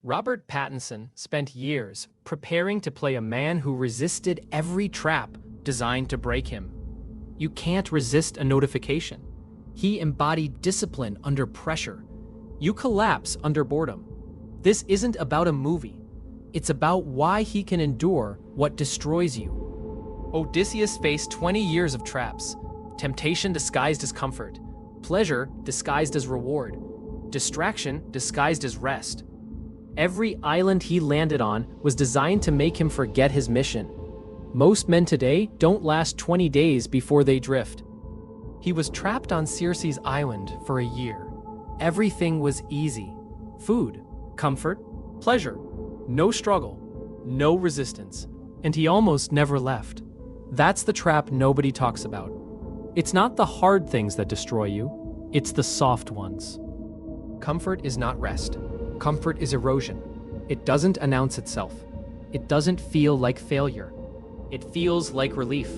Robert Pattinson spent years preparing to play a man who resisted every trap designed to break him. You can't resist a notification. He embodied discipline under pressure. You collapse under boredom. This isn't about a movie. It's about why he can endure what destroys you. Odysseus faced 20 years of traps, temptation disguised as comfort, pleasure disguised as reward, distraction disguised as rest. Every island he landed on was designed to make him forget his mission. Most men today don't last 20 days before they drift. He was trapped on Circe's island for a year. Everything was easy. Food, comfort, pleasure. No struggle, no resistance. And he almost never left. That's the trap nobody talks about. It's not the hard things that destroy you. It's the soft ones. Comfort is not rest. Comfort is erosion. It doesn't announce itself. It doesn't feel like failure. It feels like relief.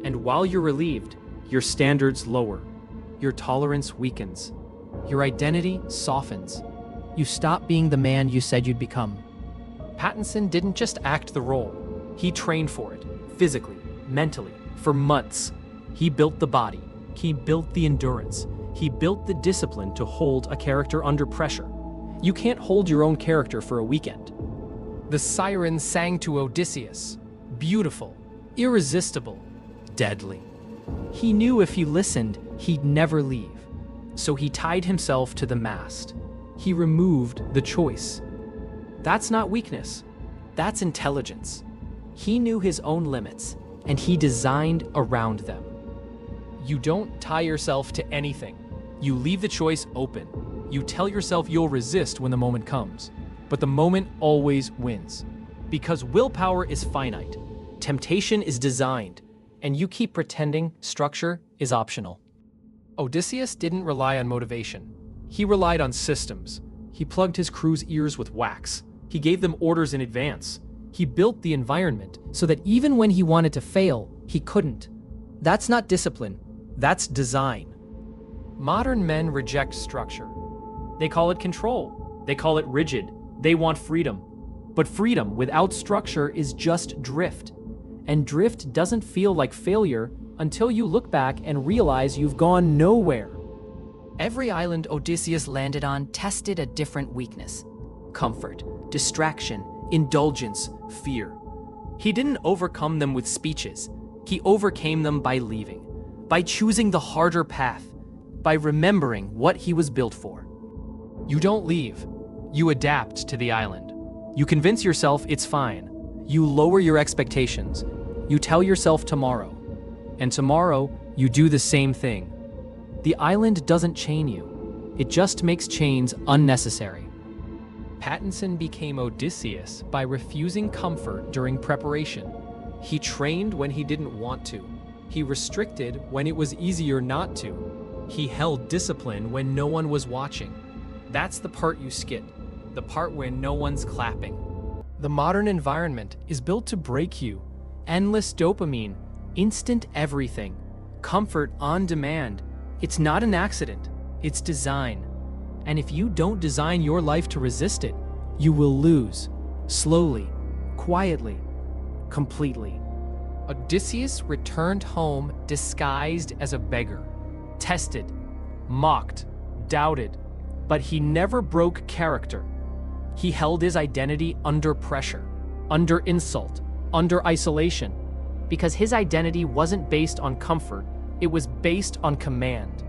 And while you're relieved, your standards lower. Your tolerance weakens. Your identity softens. You stop being the man you said you'd become. Pattinson didn't just act the role. He trained for it, physically, mentally, for months. He built the body. He built the endurance. He built the discipline to hold a character under pressure. You can't hold your own character for a weekend. The siren sang to Odysseus, beautiful, irresistible, deadly. He knew if he listened, he'd never leave. So he tied himself to the mast. He removed the choice. That's not weakness. That's intelligence. He knew his own limits, and he designed around them. You don't tie yourself to anything. You leave the choice open. You tell yourself you'll resist when the moment comes, but the moment always wins. Because willpower is finite, temptation is designed, and you keep pretending structure is optional. Odysseus didn't rely on motivation. He relied on systems. He plugged his crew's ears with wax. He gave them orders in advance. He built the environment so that even when he wanted to fail, he couldn't. That's not discipline. That's design. Modern men reject structure. They call it control. They call it rigid. They want freedom. But freedom without structure is just drift. And drift doesn't feel like failure until you look back and realize you've gone nowhere. Every island Odysseus landed on tested a different weakness. Comfort, distraction, indulgence, fear. He didn't overcome them with speeches. He overcame them by leaving, by choosing the harder path, by remembering what he was built for. You don't leave. You adapt to the island. You convince yourself it's fine. You lower your expectations. You tell yourself tomorrow. And tomorrow, you do the same thing. The island doesn't chain you. It just makes chains unnecessary. Pattinson became Odysseus by refusing comfort during preparation. He trained when he didn't want to. He restricted when it was easier not to. He held discipline when no one was watching. That's the part you skip, the part where no one's clapping. The modern environment is built to break you. Endless dopamine, instant everything, comfort on demand. It's not an accident, it's design. And if you don't design your life to resist it, you will lose, slowly, quietly, completely. Odysseus returned home disguised as a beggar, tested, mocked, doubted, but he never broke character. He held his identity under pressure, under insult, under isolation, because his identity wasn't based on comfort, it was based on command.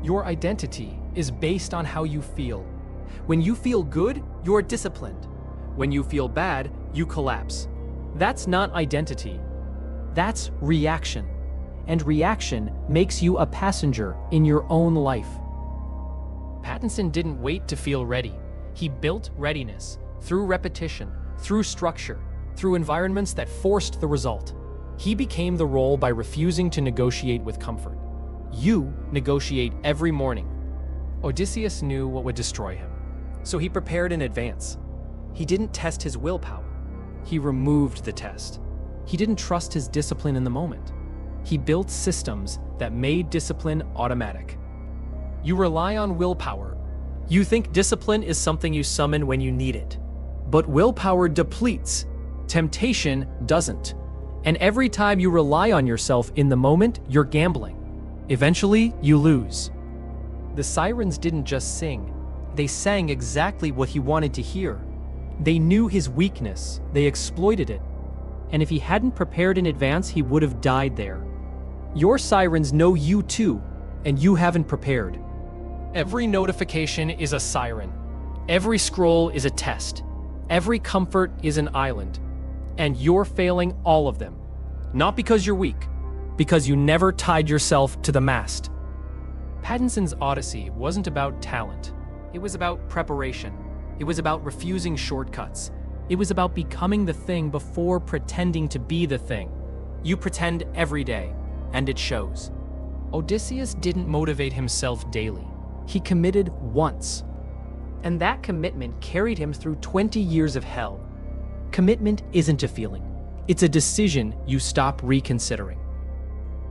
Your identity is based on how you feel. When you feel good, you're disciplined. When you feel bad, you collapse. That's not identity. That's reaction. And reaction makes you a passenger in your own life. Pattinson didn't wait to feel ready. He built readiness through repetition, through structure, through environments that forced the result. He became the role by refusing to negotiate with comfort. You negotiate every morning. Odysseus knew what would destroy him, so he prepared in advance. He didn't test his willpower. He removed the test. He didn't trust his discipline in the moment. He built systems that made discipline automatic. You rely on willpower. You think discipline is something you summon when you need it. But willpower depletes. Temptation doesn't. And every time you rely on yourself in the moment, you're gambling. Eventually, you lose. The sirens didn't just sing. They sang exactly what he wanted to hear. They knew his weakness. They exploited it. And if he hadn't prepared in advance, he would have died there. Your sirens know you too, and you haven't prepared. Every notification is a siren. Every scroll is a test. Every comfort is an island. And you're failing all of them. Not because you're weak, because you never tied yourself to the mast. Pattinson's Odyssey wasn't about talent. It was about preparation. It was about refusing shortcuts. It was about becoming the thing before pretending to be the thing. You pretend every day, and it shows. Odysseus didn't motivate himself daily. He committed once. And that commitment carried him through 20 years of hell. Commitment isn't a feeling. It's a decision you stop reconsidering.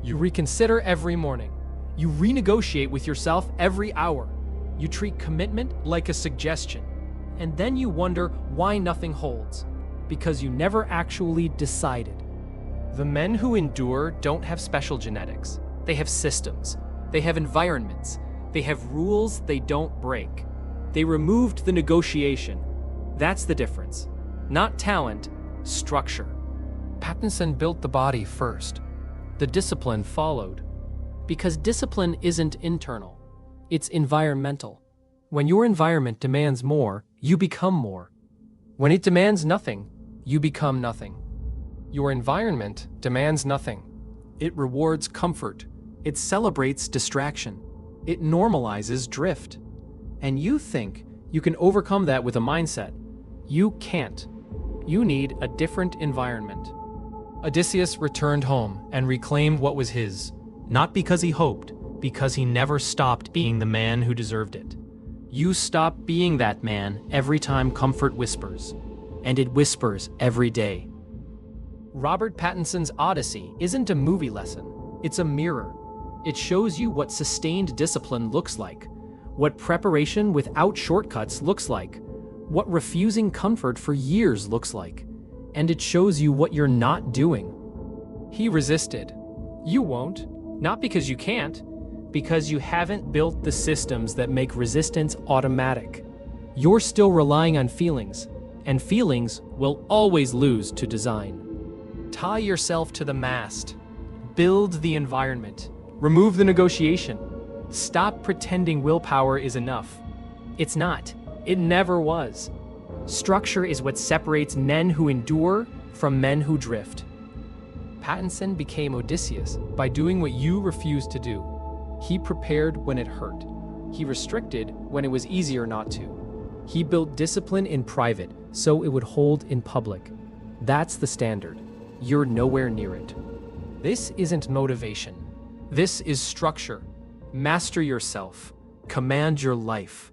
You reconsider every morning. You renegotiate with yourself every hour. You treat commitment like a suggestion. And then you wonder why nothing holds. Because you never actually decided. The men who endure don't have special genetics. They have systems. They have environments. They have rules they don't break. They removed the negotiation. That's the difference. Not talent, structure. Pattinson built the body first. The discipline followed. Because discipline isn't internal. It's environmental. When your environment demands more, you become more. When it demands nothing, you become nothing. Your environment demands nothing. It rewards comfort. It celebrates distraction. It normalizes drift. And you think you can overcome that with a mindset. You can't. You need a different environment. Odysseus returned home and reclaimed what was his. Not because he hoped, because he never stopped being the man who deserved it. You stop being that man every time comfort whispers. And it whispers every day. Robert Pattinson's Odyssey isn't a movie lesson. It's a mirror. It shows you what sustained discipline looks like, what preparation without shortcuts looks like, what refusing comfort for years looks like, and it shows you what you're not doing. He resisted. You won't, not because you can't, because you haven't built the systems that make resistance automatic. You're still relying on feelings, and feelings will always lose to design. Tie yourself to the mast. Build the environment. Remove the negotiation. Stop pretending willpower is enough. It's not. It never was. Structure is what separates men who endure from men who drift. Pattinson became Odysseus by doing what you refused to do. He prepared when it hurt. He restricted when it was easier not to. He built discipline in private so it would hold in public. That's the standard. You're nowhere near it. This isn't motivation. This is structure. Master yourself. Command your life.